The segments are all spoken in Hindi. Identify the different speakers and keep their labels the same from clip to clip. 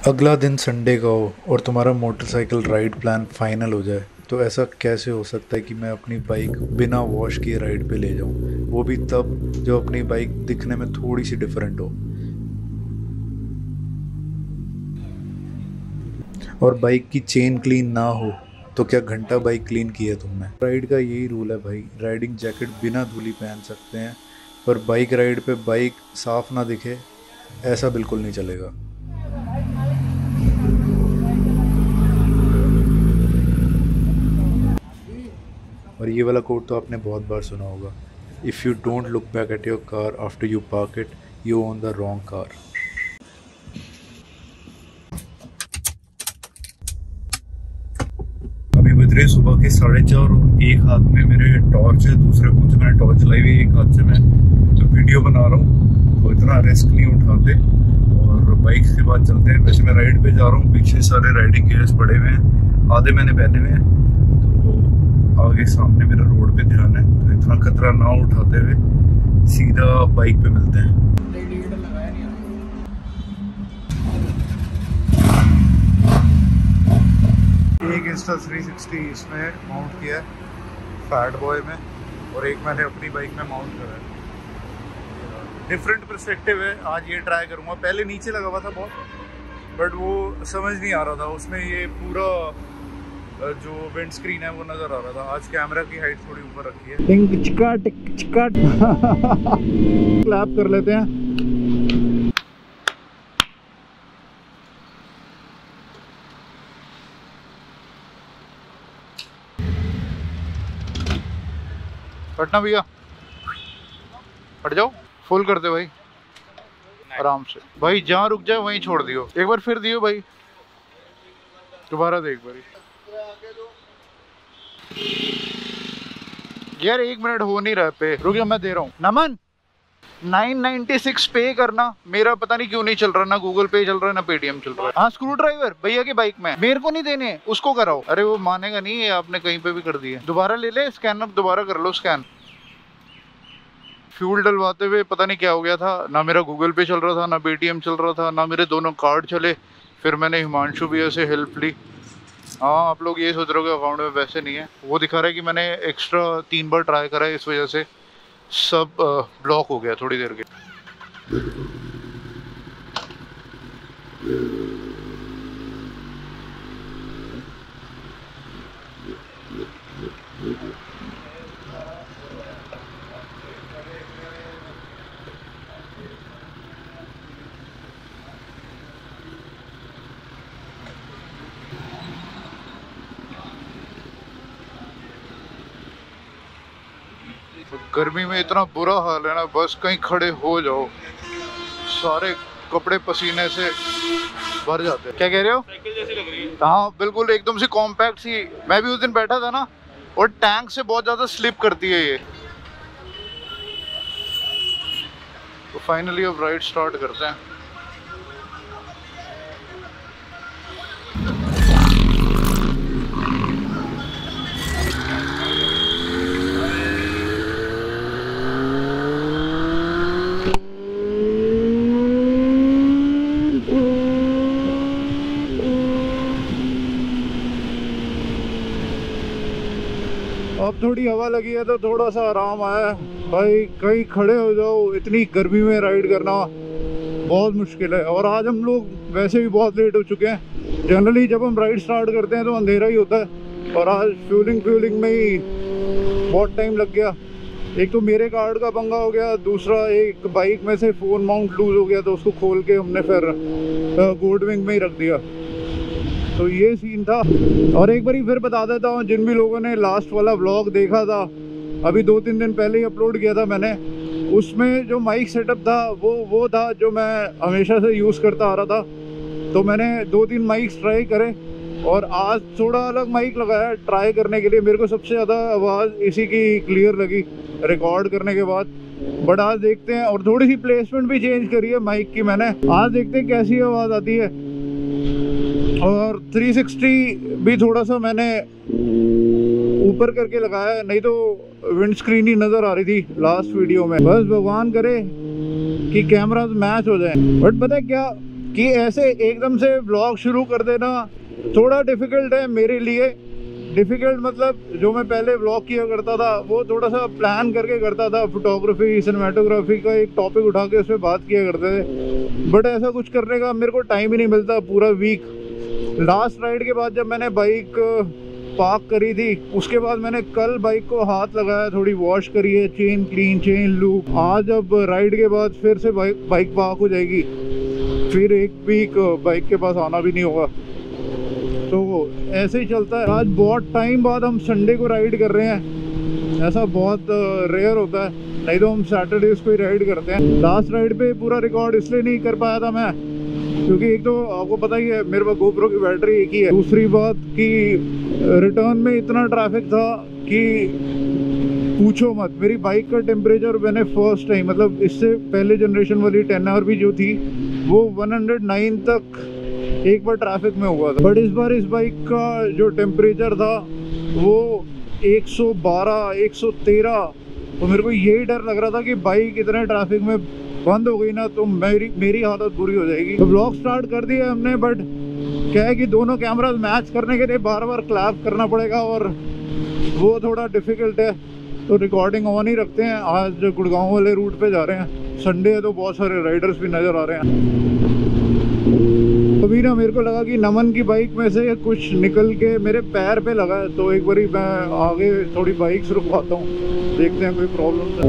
Speaker 1: अगला दिन संडे का हो और तुम्हारा मोटरसाइकिल राइड प्लान फाइनल हो जाए तो ऐसा कैसे हो सकता है कि मैं अपनी बाइक बिना वॉश किए राइड पे ले जाऊं, वो भी तब जब अपनी बाइक दिखने में थोड़ी सी डिफरेंट हो। और बाइक की चेन क्लीन ना हो तो क्या घंटा बाइक क्लीन की है तुमने। राइड का यही रूल है भाई, राइडिंग जैकेट बिना धुली पहन सकते हैं पर बाइक राइड पे बाइक साफ ना दिखे ऐसा बिल्कुल नहीं चलेगा। और ये वाला कोट तो आपने बहुत बार सुना होगा, if you don't look back at your car after you park it you own the wrong car. अभी बज रहे सुबह के 4:30 और एक हाथ में मेरे टॉर्च है, दूसरे फोन से मैंने टॉर्च लाई हुई, एक हाथ से मैं वीडियो बना रहा हूँ तो इतना रिस्क नहीं उठाते और बाइक के बाद चलते हैं। वैसे मैं राइड पे जा रहा हूँ, पीछे सारे राइडिंग गियर्स पड़े हुए हैं, आधे मैंने पहने हुए हैं, तो आगे सामने मेरा रोड पे ध्यान है तो इतना खतरा ना उठाते हुए सीधा बाइक पे मिलते हैं। एक इंस्टा 360 इसमें माउंट किया है फैट बॉय में और एक मैंने अपनी बाइक में माउंट करा है। डिफरेंट पर्सपेक्टिव है, आज ये ट्राई करूँगा। पहले नीचे लगा हुआ था बहुत बट वो समझ नहीं आ रहा था, उसमें ये पूरा जो विंड स्क्रीन है वो नज़र आ रहा था। आज कैमरा की हाइट थोड़ी ऊपर रखी है। टिंग चिका टिक चिका क्लैप कर लेते हैं। हटना भैया, हट जाओ, फुल कर दे भाई आराम से। भाई जहाँ रुक जाए वहीं छोड़ दियो, एक बार फिर दियो भाई, दोबारा देख भाई। यार 1 मिनट हो नहीं रहा पे, रुक जा मैं दे रहा हूँ। नमन 996 पे करना, मेरा पता नहीं क्यों नहीं चल रहा, ना गूगल पे चल रहा है ना पेटीएम चल रहा है। हाँ स्क्रू ड्राइवर भैया की बाइक में, मेरे को नहीं देने, उसको कराओ। अरे वो मानेगा नहीं, आपने कहीं पे भी कर दिए, दोबारा ले ले स्कैन, अब दोबारा कर लो स्कैन। फ्यूल डलवाते हुए पता नहीं क्या हो गया था, ना मेरा गूगल पे चल रहा था ना पेटीएम चल रहा था, ना मेरे दोनों कार्ड चले। फिर मैंने हिमांशु भैया से हेल्प ली। हाँ आप लोग ये सोच रहे हो कि अकाउंट में वैसे नहीं है, वो दिखा रहा है कि मैंने एक्स्ट्रा 3 बार ट्राई करा है, इस वजह से सब ब्लॉक हो गया थोड़ी देर के। गर्मी में इतना बुरा हाल है ना, बस कहीं खड़े हो जाओ सारे कपड़े पसीने से भर जाते हैं। क्या कह रहे हो? साइकिल जैसी लग रही है। हाँ बिल्कुल एकदम से कॉम्पैक्ट सी। मैं भी उस दिन बैठा था ना, और टैंक से बहुत ज्यादा स्लिप करती है ये। तो फाइनली अब राइड स्टार्ट करते हैं। अब थोड़ी हवा लगी है तो थोड़ा सा आराम आया भाई। कहीं खड़े हो जाओ, इतनी गर्मी में राइड करना बहुत मुश्किल है। और आज हम लोग वैसे भी बहुत लेट हो चुके हैं। जनरली जब हम राइड स्टार्ट करते हैं तो अंधेरा ही होता है, और आज फ्यूलिंग में ही बहुत टाइम लग गया। एक तो मेरे कार्ड का पंगा हो गया, दूसरा एक बाइक में से फ़ोन माउंट लूज हो गया तो उसको खोल के हमने फिर गोल्ड विंग में ही रख दिया। तो ये सीन था। और एक बारी फिर बता देता हूँ, जिन भी लोगों ने लास्ट वाला व्लॉग देखा था, अभी 2-3 दिन पहले ही अपलोड किया था मैंने, उसमें जो माइक सेटअप था वो था जो मैं हमेशा से यूज़ करता आ रहा था। तो मैंने 2-3 माइक्स ट्राई करे और आज थोड़ा अलग माइक लगाया ट्राई करने के लिए। मेरे को सबसे ज़्यादा आवाज़ इसी की क्लियर लगी रिकॉर्ड करने के बाद। बट आज देखते हैं, और थोड़ी सी प्लेसमेंट भी चेंज करी है माइक की मैंने, आज देखते हैं कैसी आवाज़ आती है। और 360 भी थोड़ा सा मैंने ऊपर करके लगाया है, नहीं तो विंड स्क्रीन ही नज़र आ रही थी लास्ट वीडियो में। बस भगवान करे कि कैमरा मैच हो जाए। बट पता है क्या, कि ऐसे एकदम से व्लॉग शुरू कर देना थोड़ा डिफ़िकल्ट है मेरे लिए। डिफ़िकल्ट मतलब जो मैं पहले व्लॉग किया करता था वो थोड़ा सा प्लान करके करता था, फोटोग्राफी सिनेमेटोग्राफी का एक टॉपिक उठा के उस पर बात किया करते थे, बट ऐसा कुछ करने का मेरे को टाइम ही नहीं मिलता पूरा वीक। लास्ट राइड के बाद जब मैंने बाइक पार्क करी थी उसके बाद मैंने कल बाइक को हाथ लगाया, थोड़ी वॉश करी है, चेन क्लीन, चेन लूप। आज अब राइड के बाद फिर से बाइक पार्क हो जाएगी, फिर एक वीक बाइक के पास आना भी नहीं होगा, तो ऐसे ही चलता है। आज बहुत टाइम बाद हम संडे को राइड कर रहे हैं, ऐसा बहुत रेयर होता है, नहीं तो हम सैटरडेज को ही राइड करते हैं। लास्ट राइड पे पूरा रिकॉर्ड इसलिए नहीं कर पाया था मैं क्योंकि एक तो आपको पता ही है मेरे पास GoPro की बैटरी एक ही है, दूसरी बात कि रिटर्न में इतना ट्रैफिक था कि पूछो मत। मेरी बाइक का टेम्परेचर मैंने फर्स्ट टाइम, मतलब इससे पहले जनरेशन वाली 10R भी जो थी वो 109 तक एक बार ट्रैफिक में हुआ था, बट इस बार इस बाइक का जो टेम्परेचर था वो 112 113। तो मेरे को यही डर लग रहा था कि बाइक इतने ट्रैफिक में बंद हो गई ना तो मेरी हालत बुरी हो जाएगी। तो ब्लॉग स्टार्ट कर दिया हमने, बट क्या है कि दोनों कैमरास मैच करने के लिए बार बार क्लैप करना पड़ेगा और वो थोड़ा डिफ़िकल्ट है, तो रिकॉर्डिंग ऑन ही रखते हैं। आज गुड़गांव वाले रूट पे जा रहे हैं, संडे है तो बहुत सारे राइडर्स भी नज़र आ रहे हैं। अभी ना मेरे को लगा कि नमन की बाइक में से कुछ निकल के मेरे पैर पे लगा है, तो एक बारी मैं आगे थोड़ी बाइक से रुकवाता हूँ, देखते हैं कोई प्रॉब्लम है।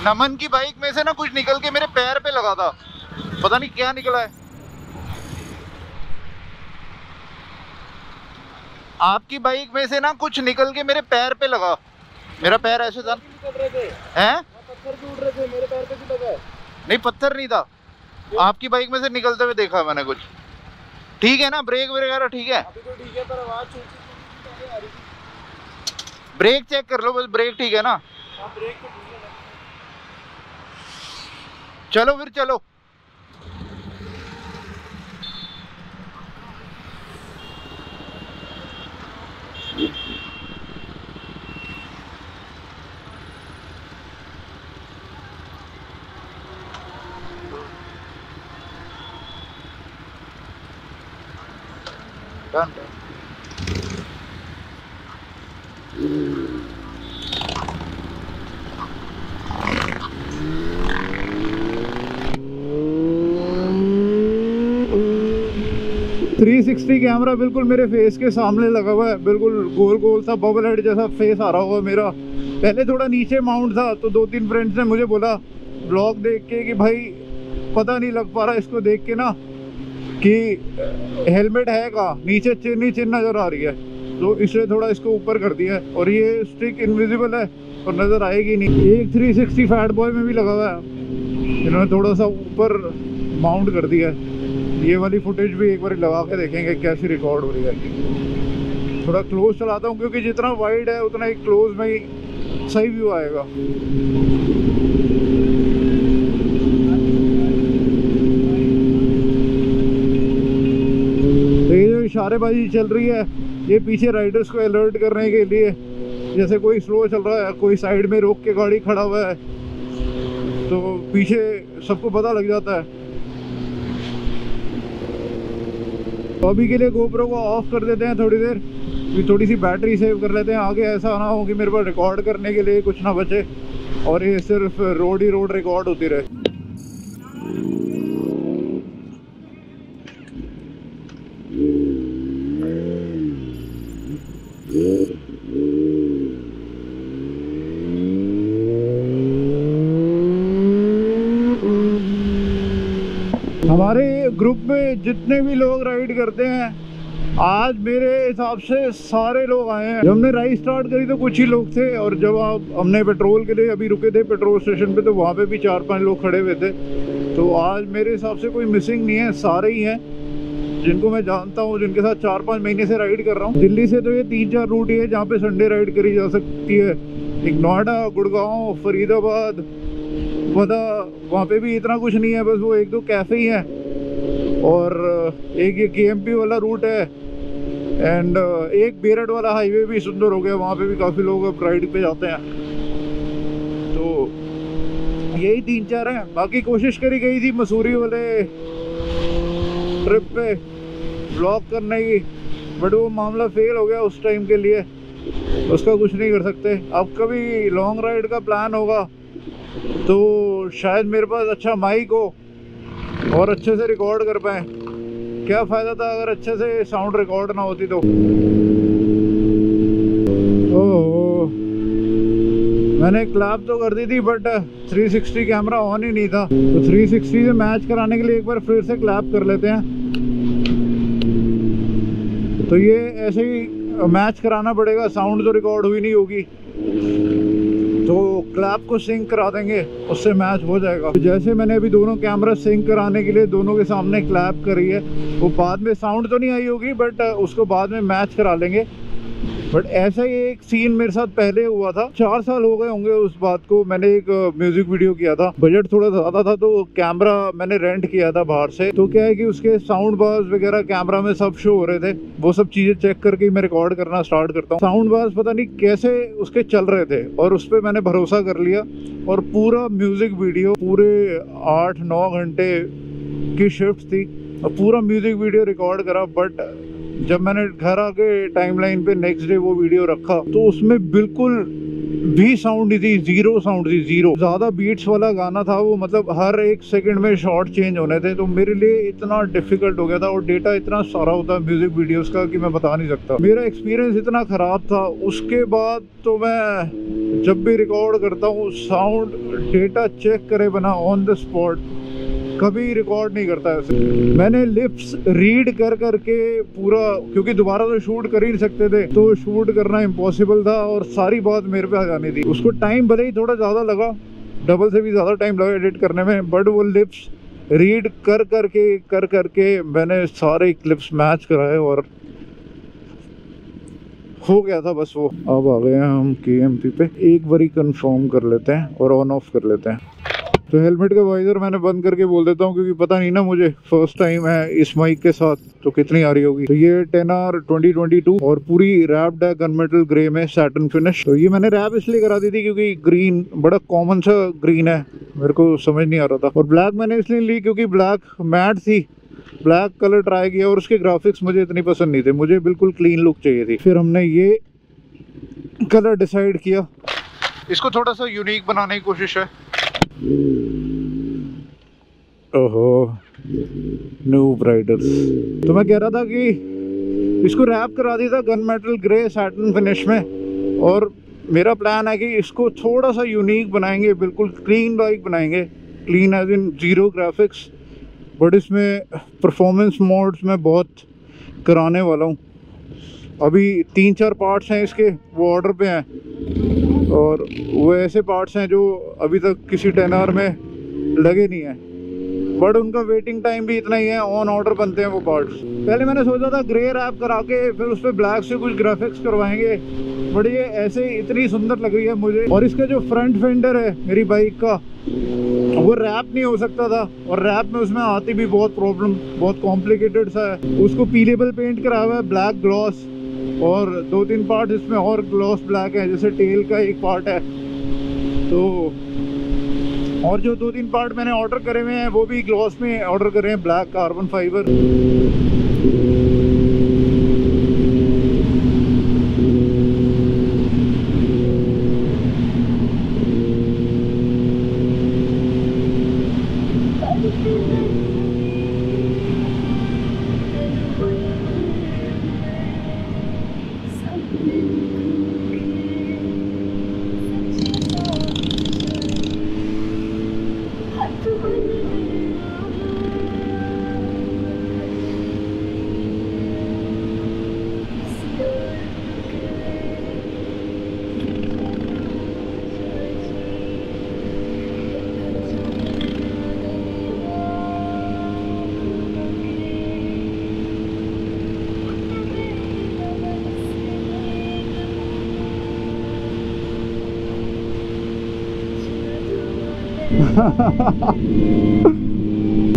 Speaker 1: नमन की बाइक में से ना कुछ निकल के मेरे पैर पे लगा था, पता नहीं क्या निकला है। आपकी बाइक में से ना कुछ निकल के मेरे पैर पे लगा, मेरा पैर ऐसे था। हैं? पत्थर भी उड़ रहे थे, मेरे पैर पे भी लगा है। नहीं पत्थर नहीं था, आपकी बाइक में से निकलते हुए देखा मैंने कुछ। ठीक है ना, ब्रेक वगैरह ठीक है? अभी तो ठीक है, पर आवाज छोटी आ रही थी। ब्रेक चेक कर लो बस, ब्रेक ठीक है ना? हाँ ब्रेक तो ठीक है ना। चलो फिर चलो। Done. 360 कैमरा बिल्कुल मेरे फेस के सामने लगा हुआ है, बिल्कुल गोल गोल सा बबल हेड जैसा फेस आ रहा होगा मेरा। पहले थोड़ा नीचे माउंट था तो 2-3 फ्रेंड्स ने मुझे बोला ब्लॉग देख के कि भाई पता नहीं लग पा रहा इसको देख के ना कि हेलमेट है कहाँ, नीचे चिन्ह नज़र आ रही है, तो इसलिए थोड़ा इसको ऊपर कर दिया है। और ये स्टिक इनविजिबल है और नज़र आएगी नहीं। एक 360 फैट बॉय में भी लगा हुआ है, इन्होंने थोड़ा सा ऊपर माउंट कर दिया है। ये वाली फुटेज भी एक बार लगा के देखेंगे कैसी रिकॉर्ड हो रही है। थोड़ा क्लोज चलाता हूँ क्योंकि जितना वाइड है उतना ही क्लोज में ही सही व्यू आएगा। ये जो इशारेबाजी चल रही है ये पीछे राइडर्स को अलर्ट करने के लिए, जैसे कोई स्लो चल रहा है, कोई साइड में रोक के गाड़ी खड़ा हुआ है तो पीछे सबको पता लग जाता है। तो अभी के लिए GoPro को ऑफ कर देते हैं थोड़ी देर, थोड़ी सी बैटरी सेव कर लेते हैं। आगे ऐसा ना हो कि मेरे पास रिकॉर्ड करने के लिए कुछ ना बचे और ये सिर्फ रोड ही रोड रिकॉर्ड होती रहे। हमारे ग्रुप में जितने भी लोग राइड करते हैं आज मेरे हिसाब से सारे लोग आए हैं। जब हमने राइड स्टार्ट करी तो कुछ ही लोग थे, और जब हमने पेट्रोल के लिए अभी रुके थे पेट्रोल स्टेशन पे तो वहाँ पे भी 4-5 लोग खड़े हुए थे। तो आज मेरे हिसाब से कोई मिसिंग नहीं है, सारे ही हैं जिनको मैं जानता हूँ, जिनके साथ 4-5 महीने से राइड कर रहा हूँ। दिल्ली से तो ये 3-4 रूट ही है जहाँ पे संडे राइड करी जा सकती है। एक नोएडा, गुड़गांव, फरीदाबाद, वदा, वहाँ पे भी इतना कुछ नहीं है, बस वो 1-2 कैफ़े ही हैं। और एक ये KMP वाला रूट है एंड एक बेरड वाला हाईवे भी सुंदर हो गया, वहाँ पे भी काफ़ी लोग अब राइड पे जाते हैं। तो यही 3-4 हैं। बाकी कोशिश करी गई थी मसूरी वाले ट्रिप पे ब्लॉग करने की, बट वो मामला फेल हो गया उस टाइम के लिए, उसका कुछ नहीं कर सकते। अब कभी लॉन्ग राइड का प्लान होगा तो शायद मेरे पास अच्छा माइक हो और अच्छे से रिकॉर्ड कर पाए। क्या फ़ायदा था अगर अच्छे से साउंड रिकॉर्ड ना होती तो। ओह, मैंने क्लैप तो कर दी थी बट 360 कैमरा ऑन ही नहीं था, तो 360 से मैच कराने के लिए एक बार फिर से क्लैप कर लेते हैं। तो ये ऐसे ही मैच कराना पड़ेगा, साउंड तो रिकॉर्ड हुई नहीं होगी तो क्लैप को सिंक करा देंगे, उससे मैच हो जाएगा। जैसे मैंने अभी दोनों कैमरा सिंक कराने के लिए दोनों के सामने क्लैप करी है, वो बाद में साउंड तो नहीं आई होगी बट उसको बाद में मैच करा लेंगे। बट ऐसा ही एक सीन मेरे साथ पहले हुआ था, 4 साल हो गए होंगे उस बात को। मैंने एक म्यूजिक वीडियो किया था, बजट थोड़ा ज़्यादा था तो कैमरा मैंने रेंट किया था बाहर से। तो क्या है कि उसके साउंड बार्स वगैरह कैमरा में सब शो हो रहे थे, वो सब चीज़ें चेक करके मैं रिकॉर्ड करना स्टार्ट करता हूँ। साउंड बार्स पता नहीं कैसे उसके चल रहे थे और उस पर मैंने भरोसा कर लिया और पूरा म्यूजिक वीडियो, पूरे 8-9 घंटे की शिफ्ट थी और पूरा म्यूजिक वीडियो रिकॉर्ड करा। बट जब मैंने घर आके टाइमलाइन पे नेक्स्ट डे वो वीडियो रखा तो उसमें बिल्कुल भी साउंड नहीं थी, जीरो साउंड थी, जीरो। ज़्यादा बीट्स वाला गाना था वो, मतलब हर एक सेकंड में शॉर्ट चेंज होने थे। तो मेरे लिए इतना डिफिकल्ट हो गया था और डेटा इतना सारा होता है म्यूजिक वीडियोस का कि मैं बता नहीं सकता। मेरा एक्सपीरियंस इतना ख़राब था। उसके बाद तो मैं जब भी रिकॉर्ड करता हूँ साउंड डेटा चेक करे बिना ऑन द स्पॉट कभी रिकॉर्ड नहीं करता ऐसे। मैंने लिप्स रीड कर करके पूरा, क्योंकि दोबारा तो शूट कर ही नहीं सकते थे, तो शूट करना इम्पॉसिबल था और सारी बात मेरे पे आ जानी थी। उसको टाइम भले ही थोड़ा ज़्यादा लगा, डबल से भी ज़्यादा टाइम लगा एडिट करने में, बट वो लिप्स रीड कर करके मैंने सारे क्लिप्स मैच कराए और हो गया था बस वो। अब आ गए हैं हम KMP पे, एक बार ही कंफर्म कर लेते हैं और ऑन ऑफ कर लेते हैं। तो हेलमेट का वाइजर मैंने बंद करके बोल देता हूँ क्योंकि पता नहीं ना, मुझे फर्स्ट टाइम है इस माइक के साथ तो कितनी आ रही होगी। तो ये 10R 2022 और पूरी रैप्ड है गनमेटल ग्रे में सैटिन फिनिश। तो ये मैंने रैप इसलिए करा दी थी क्योंकि ग्रीन बड़ा कॉमन सा ग्रीन है, मेरे को समझ नहीं आ रहा था। और ब्लैक मैंने इसलिए ली क्योंकि ब्लैक मैट थी, ब्लैक कलर ट्राई किया और उसके ग्राफिक्स मुझे इतनी पसंद नहीं थे, मुझे बिल्कुल क्लीन लुक चाहिए थी। फिर हमने ये कलर डिसाइड किया, इसको थोड़ा सा यूनिक बनाने की कोशिश है। ओहो, नूब राइडर्स। तो मैं कह रहा था कि इसको रैप करा दिया था gun metal grey satin finish में, और मेरा प्लान है कि इसको थोड़ा सा यूनिक बनाएंगे, बिल्कुल क्लीन बाइक बनाएंगे, clean as in zero graphics. But इसमें परफॉर्मेंस मोड्स में बहुत कराने वाला हूँ। अभी 3-4 पार्ट्स हैं इसके, वो ऑर्डर पे हैं और वो ऐसे पार्ट्स हैं जो अभी तक किसी 10R में लगे नहीं हैं, बट उनका वेटिंग टाइम भी इतना ही है, ऑन ऑर्डर बनते हैं वो पार्ट्स। पहले मैंने सोचा था ग्रे रैप करा के फिर उस पर ब्लैक से कुछ ग्राफिक्स करवाएंगे, बट ये ऐसे इतनी सुंदर लग रही है मुझे। और इसका जो फ्रंट फेंडर है मेरी बाइक का, वो रैप नहीं हो सकता था, और रैप में उसमें आती भी बहुत प्रॉब्लम, बहुत कॉम्प्लिकेटेड सा है। उसको पीलेबल पेंट करा हुआ है, ब्लैक ग्लॉस, और 2-3 पार्ट इसमें और ग्लॉस ब्लैक है, जैसे टेल का एक पार्ट है। तो और जो 2-3 पार्ट मैंने ऑर्डर करे हुए हैं वो भी ग्लॉस में ऑर्डर करे हैं, ब्लैक कार्बन फाइबर।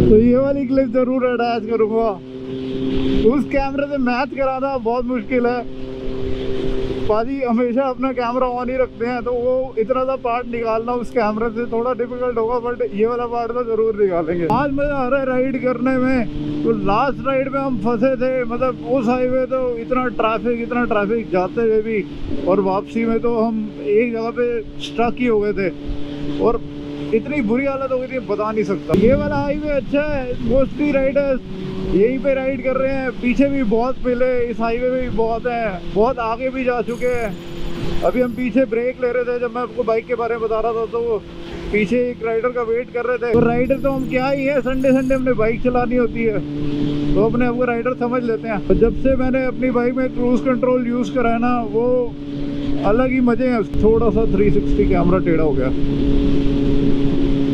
Speaker 1: तो ये वाली क्लिप जरूर अटैच करूंगा उस कैमरे से मैच कराना बहुत मुश्किल है। पाजी हमेशा अपना कैमरा ऑन ही रखते हैं, तो वो इतना सा पार्ट निकालना उस कैमरे से थोड़ा डिफिकल्ट होगा, बट ये वाला पार्ट तो जरूर निकालेंगे। आज मजा आ रहा है राइड करने में। तो लास्ट राइड में हम फंसे थे, मतलब उस हाईवे तो इतना ट्रैफिक जाते हुए भी, और वापसी में तो हम एक जगह पे स्टक ही हो गए थे, और इतनी बुरी हालत हो गई थी बता नहीं सकता। ये वाला हाईवे अच्छा है, मोस्टली राइडर्स यहीं पे राइड कर रहे हैं। पीछे भी बहुत मिले, इस हाईवे में भी बहुत है, बहुत आगे भी जा चुके हैं। अभी हम पीछे ब्रेक ले रहे थे, जब मैं आपको बाइक के बारे में बता रहा था, तो वो पीछे एक राइडर का वेट कर रहे थे। तो राइडर तो हम क्या ही है, संडे हमने बाइक चलानी होती है, तो अपने आपको राइडर समझ लेते हैं। तो जब से मैंने अपनी बाइक में क्रूज कंट्रोल यूज़ करा है ना, वो अलग ही मजे हैं। थोड़ा सा 360 कैमरा टेढ़ा हो गया,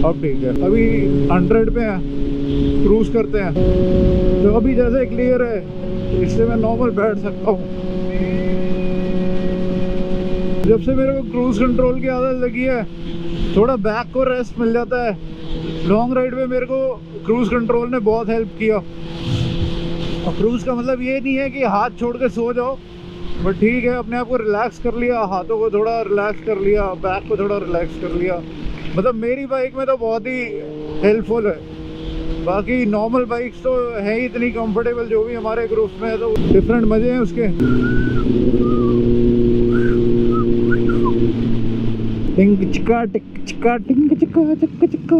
Speaker 1: अब ठीक है। अभी 100 पे है, क्रूज करते हैं। तो अभी जैसे क्लियर है, तो इससे मैं नॉर्मल बैठ सकता हूँ। जब से मेरे को क्रूज कंट्रोल की आदत लगी है, थोड़ा बैक को रेस्ट मिल जाता है। लॉन्ग राइड में मेरे को क्रूज कंट्रोल ने बहुत हेल्प किया। और क्रूज का मतलब ये नहीं है कि हाथ छोड़ के सो जाओ, बट ठीक है, अपने आप को रिलैक्स कर लिया, हाथों को थोड़ा रिलैक्स कर लिया, बैक को थोड़ा रिलैक्स कर लिया। मतलब मेरी बाइक में तो बहुत ही हेल्पफुल है। बाकी नॉर्मल बाइक्स तो है ही इतनी कंफर्टेबल, जो भी हमारे ग्रुप्स में है, तो डिफरेंट मजे हैं उसके। टिंग चिका टिक चिका टिंग चिका चिक चिका।